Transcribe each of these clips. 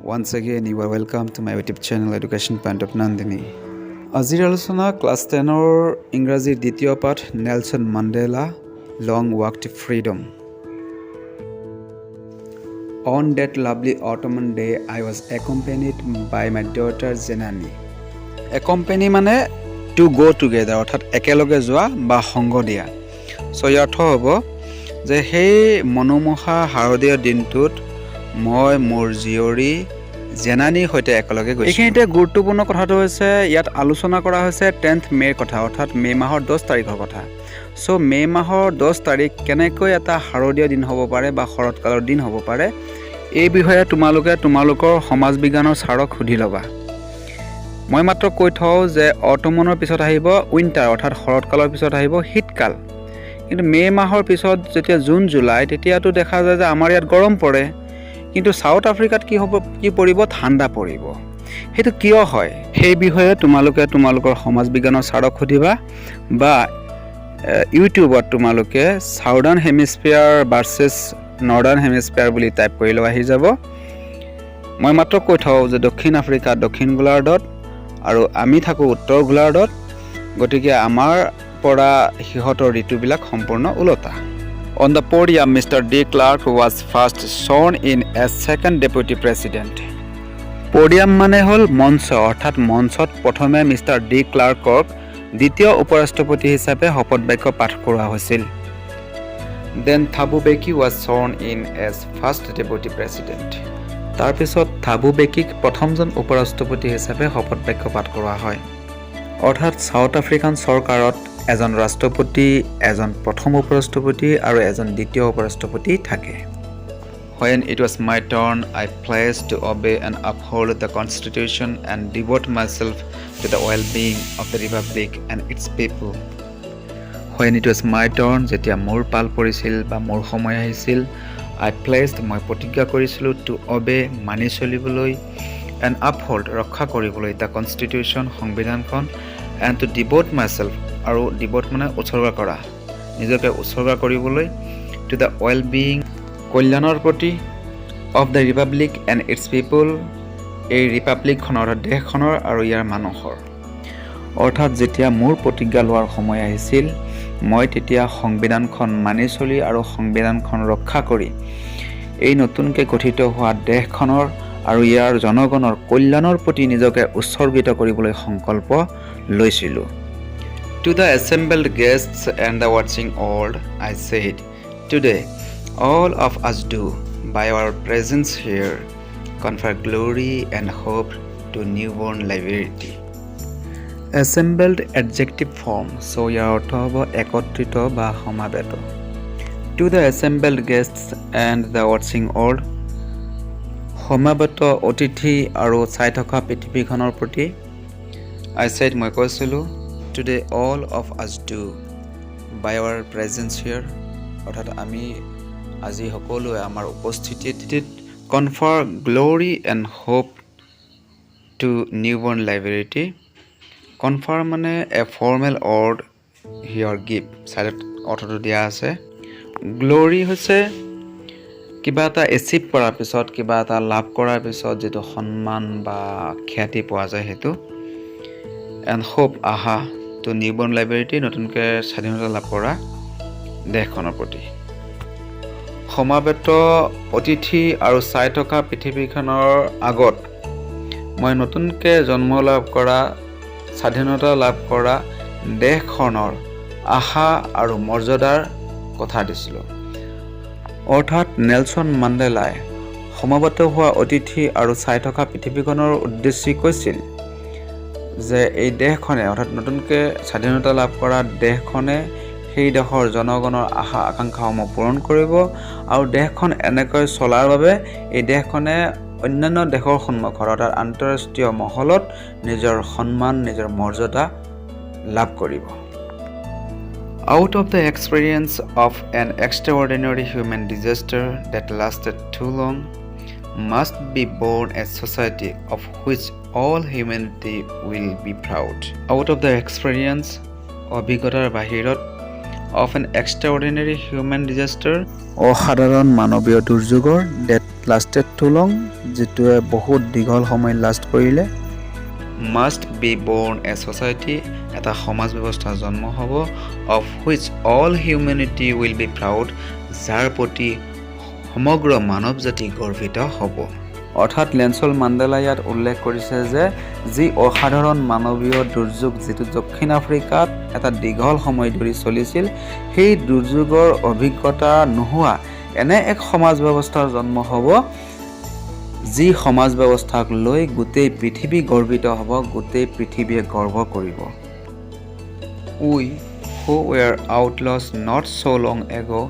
Once again, you are welcome to my YouTube channel Education Point of Nandini. আজিৰ আলোচনা class 10ৰ ইংৰাজীৰ দ্বিতীয় পাঠ Nelson Mandela long walk to freedom. On that lovely autumn day, I was accompanied by my daughter Janani. Accompany মানে to go together, অৰ্থাৎ একেলগে যোৱা বা সংগ দিয়া. So ইয়াৰ অৰ্থ হ'ব যে সেই মনোমোহা শাৰদীয় দিনটোত মই মোৰ জীয়ৰী জেনানীৰ সৈতে একেলগে গৈছোঁ. এইখিনিতে গুৰুত্বপূৰ্ণ কথাটো হৈছে ইয়াত আলোচনা কৰা হৈছে 10th মে'ৰ কথা, অৰ্থাৎ মে' মাহৰ 10 তাৰিখৰ কথা. চ' মে' মাহৰ 10 তাৰিখ কেনেকৈ এটা শাৰদীয় দিন হ'ব পাৰে বা শৰৎকালৰ দিন হ'ব পাৰে, এই বিষয়ে তোমালোকৰ সমাজ বিজ্ঞানৰ ছাৰক সুধি ল'বা. মই মাত্ৰ কৈ থওঁ যে অটমনৰ পিছত আহিব উইণ্টাৰ, অৰ্থাৎ শৰৎকালৰ পিছত আহিব শীতকাল. কিন্তু মে' মাহৰ পিছত যেতিয়া জুন জুলাই তেতিয়াতো দেখা যায় যে আমাৰ ইয়াত গৰম পৰে, কিন্তু সাউথ আফ্ৰিকাত কি পৰিব, ঠাণ্ডা পৰিব. সেইটো কিয় হয় সেই বিষয়ে তোমালোকৰ সমাজ বিজ্ঞানৰ ছাৰক সুধিবা বা ইউটিউবত তোমালোকে সাউদাৰ্ণ হেমিস্ফিয়াৰ ভাৰ্চেছ নৰ্দাৰ্ণ হেমিস্ফিয়াৰ বুলি টাইপ কৰিলেও আহি যাব. মই মাত্ৰ কৈ থওঁ যে দক্ষিণ আফ্ৰিকা দক্ষিণ গোলাৰ্ধত আৰু আমি থাকোঁ উত্তৰ গোলাৰ্ধত, গতিকে আমাৰ পৰা সিহঁতৰ ঋতুবিলাক সম্পূৰ্ণ ওলোটা. On the podium, Mr. D. Clark was first sworn in as second deputy president. Podium মানে হ'ল মঞ্চ, অৰ্থাৎ মঞ্চত প্ৰথমে মিষ্টাৰ ডি ক্লাৰ্কক দ্বিতীয় উপৰাষ্ট্ৰপতি হিচাপে শপত বাক্য পাঠ কৰোৱা হৈছিল. Then Thabo Mbeki was sworn in as first deputy president. তাৰপিছত থাবু বেকিক প্ৰথমজন উপৰাষ্ট্ৰপতি হিচাপে শপত বাক্য পাঠ কৰোৱা হয়. অৰ্থাৎ সাউথ আফ্ৰিকান চৰকাৰত এজন ৰাষ্ট্ৰপতি, এজন প্ৰথম উপৰাষ্ট্ৰপতি আৰু এজন দ্বিতীয় উপৰাষ্ট্ৰপতি থাকে. When it was my turn, I pledged to obey and uphold the Constitution and devote myself to the well-being of the Republic and its people. When it was my turn, যেতিয়া মোৰ পাল পৰিছিল বা মোৰ সময় আহিছিল, I pledged, মই প্ৰতিজ্ঞা কৰিছিলোঁ, to obey, মানি চলিবলৈ, and uphold, ৰক্ষা কৰিবলৈ, the Constitution, সংবিধানখন, and to devote myself, আৰু ডিভোট মানে উৎসৰ্গা কৰা, নিজকে উৎসৰ্গা কৰিবলৈ, to the well-being, কল্যাণৰ প্ৰতি, of the Republic and its people, এই ৰিপাব্লিকখনৰ অৰ্থাৎ দেশখনৰ আৰু ইয়াৰ মানুহৰ. অৰ্থাৎ যেতিয়া মোৰ প্ৰতিজ্ঞা লোৱাৰ সময় আহিছিল, মই তেতিয়া সংবিধানখন মানি চলি আৰু সংবিধানখন ৰক্ষা কৰি এই নতুনকৈ গঠিত হোৱা দেশখনৰ আৰু ইয়াৰ জনগণৰ কল্যাণৰ প্ৰতি নিজকে উৎসৰ্গিত কৰিবলৈ সংকল্প লৈছিলোঁ. To the assembled guests and the watching world, I said, today all of us do, by our presence here, confer glory and hope to newborn liberty. Assembled adjective form, so ইয়াৰ অৰ্থ হ'ব একত্ৰিত বা সমাবেত. To the assembled guests and the watching world, সমাবেত অতিথি আৰু চাই থকা পৃথিৱীখনৰ প্ৰতি, I said, মই কৈছিলোঁ, today all of us do, by our presence here, অৰ্থাৎ আমি আজি সকলোৱে আমাৰ উপস্থিতিত confer glory and hope to newborn liberty. Confer মানে a formal word here give, চাইডত অৰ্থটো দিয়া আছে. গ্ল'ৰি হৈছে কিবা এটা এচিভ কৰাৰ পিছত, কিবা এটা লাভ কৰাৰ পিছত যিটো সন্মান বা খ্যাতি পোৱা যায় সেইটো. এণ্ড হোপ, আশা, টু নিউবৰ্ণ লাইব্ৰেৰীটি, নতুনকৈ স্বাধীনতা লাভ কৰা দেশখনৰ প্ৰতি. সমাবেত অতিথি আৰু চাই থকা পৃথিৱীখনৰ আগত মই নতুনকৈ জন্ম লাভ কৰা, স্বাধীনতা লাভ কৰা দেশখনৰ আশা আৰু মৰ্যাদাৰ কথা দিছিলোঁ. অৰ্থাৎ নেলছন মাণ্ডেলাই সমাবেত হোৱা অতিথি আৰু চাই থকা পৃথিৱীখনৰ উদ্দেশ্যি কৈছিল যে এই দেশখনে, অৰ্থাৎ নতুনকৈ স্বাধীনতা লাভ কৰা দেশখনে সেই দেশৰ জনগণৰ আশা আকাংক্ষাসমূহ পূৰণ কৰিব আৰু দেশখন এনেকৈ চলাৰ বাবে এই দেশখনে অন্যান্য দেশৰ সন্মুখত, অৰ্থাৎ আন্তঃৰাষ্ট্ৰীয় মহলত নিজৰ সন্মান, নিজৰ মৰ্যাদা লাভ কৰিব. Out of the experience of an extraordinary human disaster that lasted too long, must be born a society of which all humanity will be proud. Out of the experience, অভিজ্ঞতাৰ বাহিৰত, of an extraordinary human disaster, অসাধাৰণ মানৱীয় দুৰ্যোগৰ, that lasted too long, যিটোৱে বহুত দীঘল সময় last কৰিলে। Must be born a society, এটা সমাজ ব্যৱস্থা জন্ম হ'ব, of which all humanity will be proud, যাৰ প্ৰতি সমগ্ৰ মানৱ জাতি গৰ্বিত হ'ব। অৰ্থাৎ নেলছন মাণ্ডেলাই ইয়াত উল্লেখ কৰিছে যে যি অসাধাৰণ মানৱীয় দুৰ্যোগ যিটো দক্ষিণ আফ্ৰিকাত এটা দীঘল সময় ধৰি চলিছিল, সেই দুৰ্যোগৰ অভিজ্ঞতা নোহোৱা এনে এক সমাজ ব্যৱস্থাৰ জন্ম হ'ব, যি সমাজ ব্যৱস্থাক লৈ গোটেই পৃথিৱী গৰ্বিত হ'ব, গোটেই পৃথিৱীয়ে গৰ্ব কৰিব। We who were outlaws not so long ago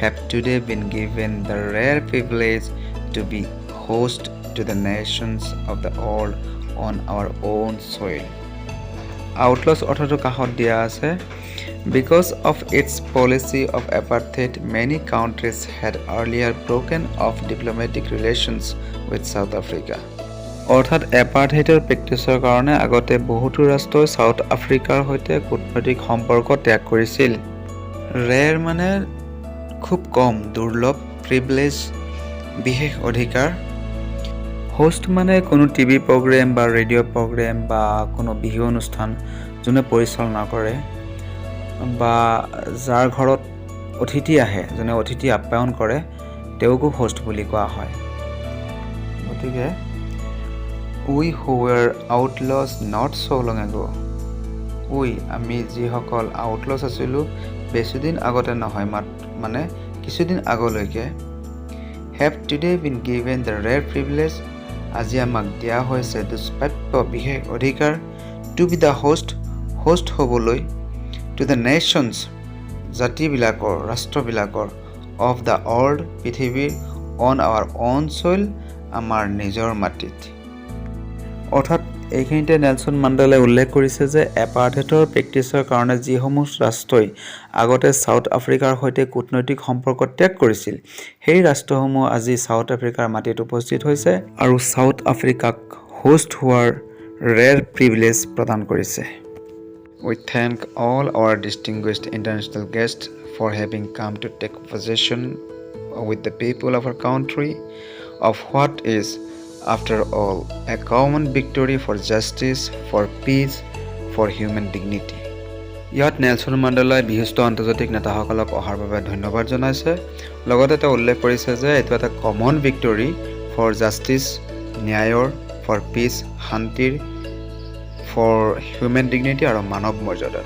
have today been given the rare privilege to be host to the nations of the world on our own soil. Outlaws অৰ্থটো কাষত দিয়া আছে। Because of its policy of apartheid, many countries had earlier broken off diplomatic relations with South Africa. অৰ্থাৎ এপাৰ্থেইডৰ প্ৰেক্টিছৰ কাৰণে আগতে বহুতো ৰাষ্ট্ৰই south আফ্ৰিকাৰ সৈতে কূটনৈতিক সম্পৰ্ক ত্যাগ কৰিছিল। ৰেৰ মানে খুব কম, দুৰ্লভ, প্ৰিভিলেজ বিশেষ অধিকাৰ। হোষ্ট মানে কোনো টিভি প্ৰগ্ৰেম বা ৰেডিঅ' প্ৰগ্ৰেম বা কোনো বিহু অনুষ্ঠান যোনে পৰিচালনা কৰে বা যাৰ ঘৰত অতিথি আহে, যোনে অতিথি আপ্যায়ন কৰে, তেওঁকো হোষ্ট বুলি কোৱা হয়। গতিকে we who were outlaws not so long ago, আমি যিসকল আউটলছ আছিলোঁ বেছিদিন আগতে নহয়, মানে কিছুদিন আগলৈকে, have today been given the rare privilege, আজি আমাক দিয়া হৈছে দুষ্প্ৰাপ্য বিশেষ অধিকাৰ, to be the host হ'বলৈ, to the nations, জাতিবিলাকৰ, ৰাষ্ট্ৰবিলাকৰ, of the world, পৃথিৱীৰ, on our own soil, আমাৰ নিজৰ মাটিত। অৰ্থাৎ এইখিনিতে নেলছন মাণ্ডেলাই উল্লেখ কৰিছে যে এপাৰ্থেইডৰ প্ৰেক্টিছৰ কাৰণে যিসমূহ ৰাষ্ট্ৰই আগতে সাউথ আফ্ৰিকাৰ সৈতে কূটনৈতিক সম্পৰ্ক ত্যাগ কৰিছিল, সেই ৰাষ্ট্ৰসমূহ আজি সাউথ আফ্ৰিকাৰ মাটিত উপস্থিত হৈছে আৰু সাউথ আফ্ৰিকাক হোষ্ট হোৱাৰ ৰেৰ প্ৰিভিলেজ প্ৰদান কৰিছে। We thank all our distinguished international guests for having come to take possession with the people of our country of what is, after all, a common victory for justice, for peace, for human dignity. ইয়াত Nelson মাণ্ডেলাই বিশিষ্ট আন্তৰ্জাতিক নেতাসকলক অহাৰ বাবে ধন্যবাদ জনাইছে। লগতে তেওঁ উল্লেখ কৰিছে যে এইটো এটা কমন ভিক্টৰী ফৰ জাষ্টিছ, ন্যায়ৰ, ফৰ পিচ, শান্তিৰ, ফৰ হিউমেন ডিগনিটি আৰু মানৱ মৰ্যাদা।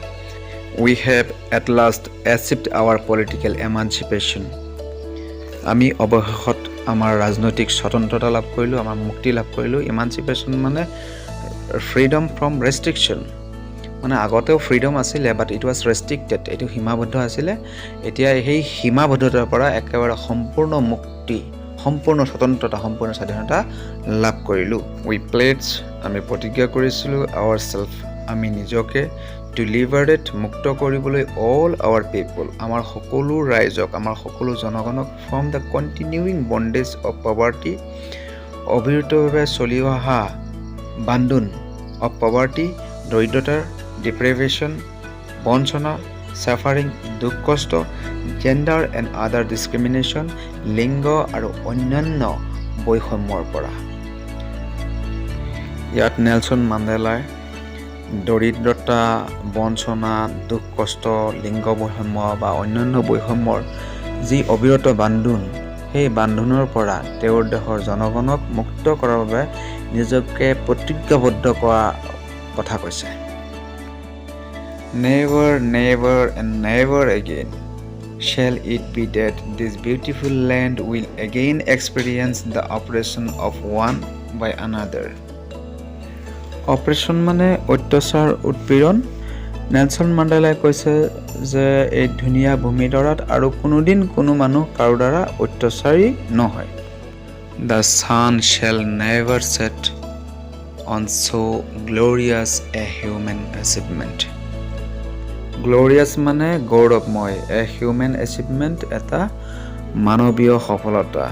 We have at last achieved our political emancipation. আমি অৱশেষত আমাৰ ৰাজনৈতিক স্বতন্ত্ৰতা লাভ কৰিলোঁ, আমাৰ মুক্তি লাভ কৰিলোঁ। ইমানচিপেশ্যন মানে ফ্ৰীডম ফ্ৰম ৰেষ্ট্ৰিকশ্যন, মানে আগতেও ফ্ৰীডম আছিলে, বাট ইট ৱাজ ৰেষ্ট্ৰিক্টেড, এইটো সীমাবদ্ধ আছিলে। এতিয়া সেই সীমাবদ্ধতাৰ পৰা একেবাৰে সম্পূৰ্ণ মুক্তি, সম্পূৰ্ণ স্বতন্ত্ৰতা, সম্পূৰ্ণ স্বাধীনতা লাভ কৰিলোঁ। উই প্লেডছ, আমি প্ৰতিজ্ঞা কৰিছিলোঁ, আৱাৰ চেল্ফ, আমি নিজকে, টু লিবাৰেট, মুক্ত কৰিবলৈ, অল আৱাৰ পিপল, আমাৰ সকলো ৰাইজক, আমাৰ সকলো জনগণক, ফ্ৰম দ্য কণ্টিনিউইং বণ্ডেজ অফ পভাৰ্টি, অবিৰতভাৱে চলি অহা বান্ধোন, অফ পভাৰ্টি, দৰিদ্ৰতাৰ, ডিপ্ৰেভেশ্যন, বঞ্চনা, ছাফাৰিং, দুখ কষ্ট, জেণ্ডাৰ এণ্ড আদাৰ ডিছক্ৰিমিনেশ্যন, লিংগ আৰু অন্যান্য বৈষম্যৰ পৰা। ইয়াত নেলছন মাণ্ডেলাই দৰিদ্ৰতা, বঞ্চনা, দুখ কষ্ট, লিংগ বৈষম্য বা অন্যান্য বৈষম্যৰ যি অবিৰত বান্ধোন, সেই বান্ধোনৰ পৰা তেওঁৰ দেশৰ জনগণক মুক্ত কৰাৰ বাবে নিজকে প্ৰতিজ্ঞাবদ্ধ কৰা কথা কৈছে। Never, never and never again shall it be that this beautiful land will again experience the oppression of one by another. Operation মানে অত্যাচাৰ, উৎপীড়ন। নেলছন মাণ্ডেলাই কৈছে যে এই ধুনীয়া ভূমিডৰাত আৰু কোনোদিন কোনো মানুহ কাৰো দ্বাৰা অত্যাচাৰী নহয়। The sun shall never set on so glorious a human achievement. Glorious মানে গৌৰৱময়, a human achievement এটা মানৱীয় সফলতা,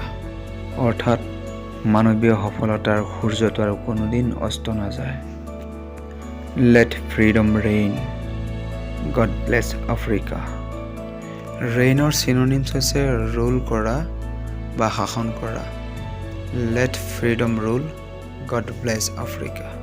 অৰ্থাৎ মানৱীয় সফলতাৰ সূৰ্যটো আৰু কোনোদিন অস্ত নাযায়। Let freedom reign. God bless Africa. ৰেইনৰ চিনোনিমছ হৈছে ৰুল কৰা বা শাসন কৰা। Let freedom rule. God bless Africa.